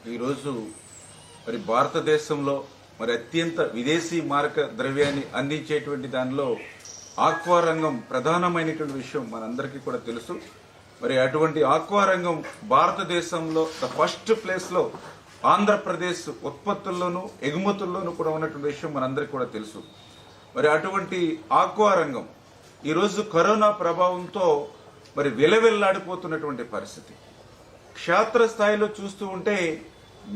ఈరోజు మరి భారతదేశంలో మరి అత్యంత విదేశీ మారక ద్రవ్యాన్ని అందించేటువంటి దానిలో ఆక్వా రంగం ప్రధానమైనటువంటి విషయం మనందరికీ కూడా తెలుసు. మరి అటువంటి ఆక్వా రంగం భారతదేశంలో ఫస్ట్ ప్లేస్ లో ఆంధ్రప్రదేశ్ ఉత్పత్తుల్లోనూ ఎగుమతుల్లోనూ కూడా ఉన్నటువంటి విషయం మనందరికీ కూడా తెలుసు. మరి అటువంటి ఆక్వా రంగం ఈరోజు కరోనా ప్రభావంతో మరి విలవిల్లాడిపోతున్నటువంటి పరిస్థితి. క్షేత్రస్థాయిలో చూస్తూ ఉంటే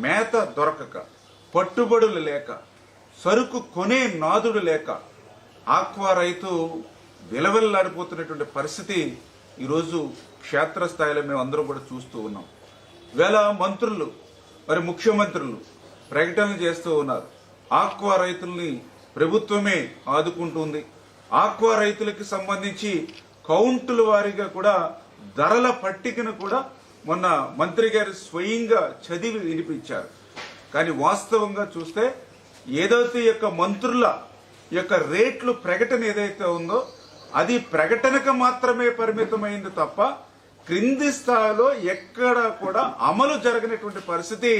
మేత దొరకక, పట్టుబడులు లేక, సరుకు కొనే నాదుడు లేక ఆక్వా రైతు విలవిల్లాడిపోతున్నటువంటి పరిస్థితి ఈరోజు క్షేత్రస్థాయిలో మేము అందరం కూడా చూస్తూ ఉన్నాం. ఇవాళ మంత్రులు మరి ముఖ్యమంత్రులు ప్రకటనలు చేస్తూ ఉన్నారు. ఆక్వా రైతుల్ని ప్రభుత్వమే ఆదుకుంటుంది. ఆక్వా రైతులకి సంబంధించి కౌంటుల వారీగా కూడా ధరల పట్టికను కూడా మొన్న మంత్రి గారు స్వయంగా చదివి వినిపించారు. కానీ వాస్తవంగా చూస్తే ఏదైతే యొక్క మంత్రుల యొక్క రేట్లు ప్రకటన ఏదైతే ఉందో అది ప్రకటనకు మాత్రమే పరిమితమైంది తప్ప క్రింది స్థాయిలో ఎక్కడా కూడా అమలు జరగనటువంటి పరిస్థితి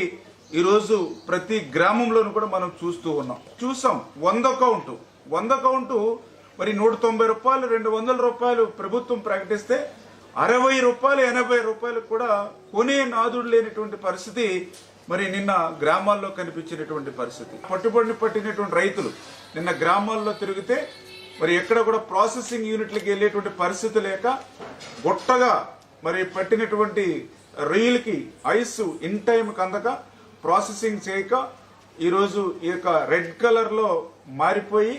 ఈరోజు ప్రతి గ్రామంలోనూ కూడా మనం చూస్తూ ఉన్నాం. చూసాం 100 కౌంటు మరి 190 రూపాయలు 200 రూపాయలు ప్రభుత్వం ప్రకటిస్తే 60 రూపాయలు 80 రూపాయలు కూడా కొనే నాదుడు లేనటువంటి పరిస్థితి మరి నిన్న గ్రామాల్లో కనిపించినటువంటి పరిస్థితి. పట్టుబడిని పట్టినటువంటి రైతులు నిన్న గ్రామాల్లో తిరిగితే మరి ఎక్కడ కూడా ప్రాసెసింగ్ యూనిట్లకి వెళ్ళేటువంటి పరిస్థితి లేక గుట్టగా మరి పట్టినటువంటి రొయ్యలకి ఐస్ ఇన్ టైంకి అందక ప్రాసెసింగ్ చేయక ఈరోజు ఈ యొక్క రెడ్ కలర్ లో మారిపోయి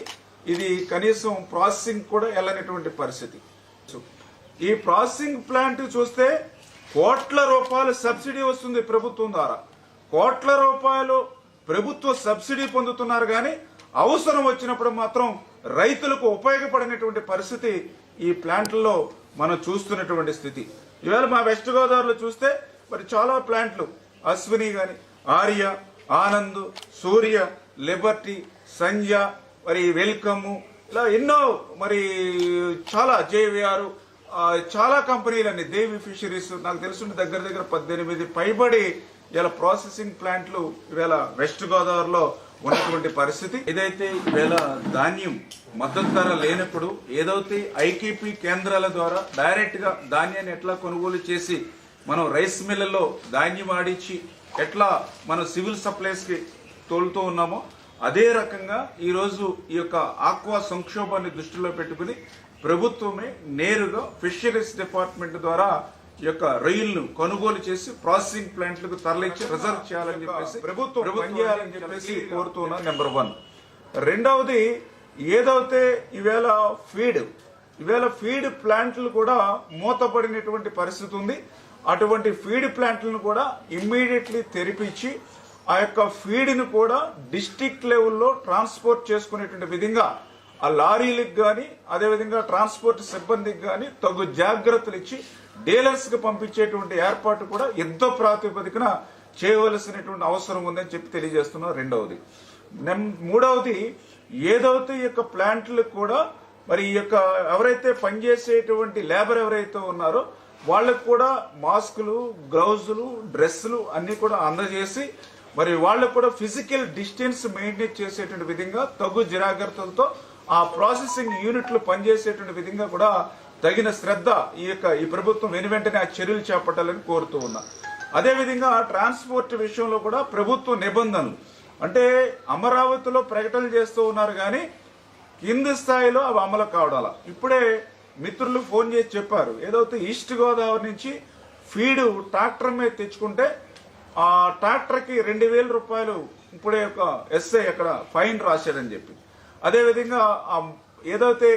ఇది కనీసం ప్రాసెసింగ్ కూడా వెళ్ళనటువంటి పరిస్థితి. ఈ ప్రాసెసింగ్ ప్లాంట్ చూస్తే కోట్ల రూపాయల సబ్సిడీ వస్తుంది ప్రభుత్వం ద్వారా. కోట్ల రూపాయలు ప్రభుత్వ సబ్సిడీ పొందుతున్నారు కానీ అవసరం వచ్చినప్పుడు మాత్రం రైతులకు ఉపయోగపడినటువంటి పరిస్థితి ఈ ప్లాంట్లలో మనం చూస్తున్నటువంటి స్థితి. ఈవేళ మా వెస్ట్ గోదావరిలో చూస్తే మరి చాలా ప్లాంట్లు అశ్విని గాని, ఆర్య, ఆనంద్, సూర్య, లిబర్టీ, సంజ, మరి వెల్కమ్, ఇలా ఎన్నో మరి చాలా జేవిఆర్ చాలా కంపెనీలన్నీ, దేవి ఫిషరీస్, నాకు తెలుసు దగ్గర 18 పైబడి ఇలా ప్రాసెసింగ్ ప్లాంట్లు ఇవాళ వెస్ట్ గోదావరిలో ఉన్నటువంటి పరిస్థితి. ఏదైతే ఈవేళ ధాన్యం మద్దతు ధర లేనప్పుడు ఏదైతే ఐకేపీ కేంద్రాల ద్వారా డైరెక్ట్ గా ధాన్యాన్ని ఎట్లా కొనుగోలు చేసి మనం రైస్ మిల్లుల్లో ధాన్యం ఆడించి ఎట్లా మనం సివిల్ సప్లైస్ కి తోలుతూ ఉన్నామో అదే రకంగా ఈరోజు ఈ యొక్క ఆక్వా సంక్షోభాన్ని దృష్టిలో పెట్టుకుని ప్రభుత్వమే నేరుగా ఫిషరీస్ డిపార్ట్మెంట్ ద్వారా ఈ యొక్క రొయ్యలను కొనుగోలు చేసి ప్రాసెసింగ్ ప్లాంట్లకు తరలించి రిజర్వ్ చేయాలని చెప్పేసి ప్రభుత్వం పనిచేయాలని చెప్పేసి కోరుతున్నా. నెంబర్ 1. రెండవది ఏదైతే ఈవేళ ఫీడ్ ప్లాంట్లు కూడా మూతపడినటువంటి పరిస్థితి ఉంది. అటువంటి ఫీడ్ ప్లాంట్లను కూడా ఇమ్మీడియట్లీ తెరిపించి ఆ యొక్క ఫీడ్ను కూడా డిస్ట్రిక్ట్ లెవెల్లో ట్రాన్స్పోర్ట్ చేసుకునేటువంటి విధంగా ఆ లారీలకు కానీ అదేవిధంగా ట్రాన్స్పోర్ట్ సిబ్బందికి కానీ తగు జాగ్రత్తలు ఇచ్చి డీలర్స్ కి పంపించేటువంటి ఏర్పాటు కూడా యుద్ధ ప్రాతిపదికన చేయవలసినటువంటి అవసరం ఉందని చెప్పి తెలియజేస్తున్నా. రెండవది. మూడవది ఏదైతే ఈ యొక్క ప్లాంట్లకు కూడా మరి ఈ యొక్క ఎవరైతే పనిచేసేటువంటి లేబర్ ఎవరైతే ఉన్నారో వాళ్ళకు కూడా మాస్కులు, గ్లౌజులు, డ్రెస్సులు అన్ని కూడా అందజేసి మరి వాళ్ళకు కూడా ఫిజికల్ డిస్టెన్స్ మెయింటైన్ చేసేటువంటి విధంగా తగు జాగ్రత్తలతో ఆ ప్రాసెసింగ్ యూనిట్లు పనిచేసేటువంటి విధంగా కూడా తగిన శ్రద్ధ ఈ ప్రభుత్వం వెంటనే ఆ చర్యలు చేపట్టాలని కోరుతూ ఉన్నా. అదేవిధంగా ట్రాన్స్పోర్ట్ విషయంలో కూడా ప్రభుత్వ నిబంధనలు అంటే అమరావతిలో ప్రకటనలు చేస్తూ ఉన్నారు కానీ కింది స్థాయిలో అవి అమలు కావడాల. ఇప్పుడే మిత్రులు ఫోన్ చేసి చెప్పారు ఏదైతే ఈస్ట్ గోదావరి నుంచి ఫీడ్ ట్రాక్టర్ మీద తెచ్చుకుంటే ఆ ట్రాక్టర్ కి 2000 రూపాయలు ఇప్పుడే ఒక ఎస్ఐ అక్కడ ఫైన్ రాశాడని చెప్పి, అదేవిధంగా ఏదైతే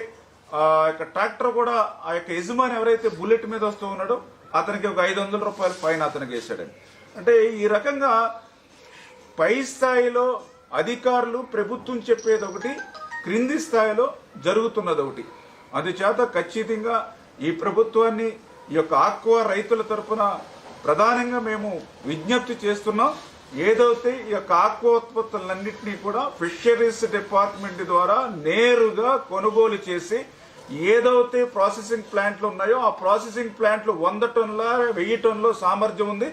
ఆ యొక్క ట్రాక్టర్ కూడా ఆ యొక్క యజమాని ఎవరైతే బుల్లెట్ మీద వస్తూ ఉన్నాడో అతనికి ఒక 500 రూపాయలు ఫైన్ అతనికి వేశాడని. అంటే ఈ రకంగా పై స్థాయిలో అధికారులు ప్రభుత్వం చెప్పేది ఒకటి, క్రింది స్థాయిలో జరుగుతున్నది ఒకటి. అందుచేత ఖచ్చితంగా ఈ ప్రభుత్వాన్ని ఈ యొక్క ఆక్వా రైతుల తరఫున ప్రధానంగా మేము విజ్ఞప్తి చేస్తున్నాం. ఏదైతే ఈ యొక్క ఆక్వా ఉత్పత్తులన్నింటినీ కూడా ఫిషరీస్ డిపార్ట్మెంట్ ద్వారా నేరుగా కొనుగోలు చేసి ఏదైతే ప్రాసెసింగ్ ప్లాంట్లు ఉన్నాయో ఆ ప్రాసెసింగ్ ప్లాంట్లు 100 టన్నుల 1000 టన్నుల సామర్థ్యం ఉంది.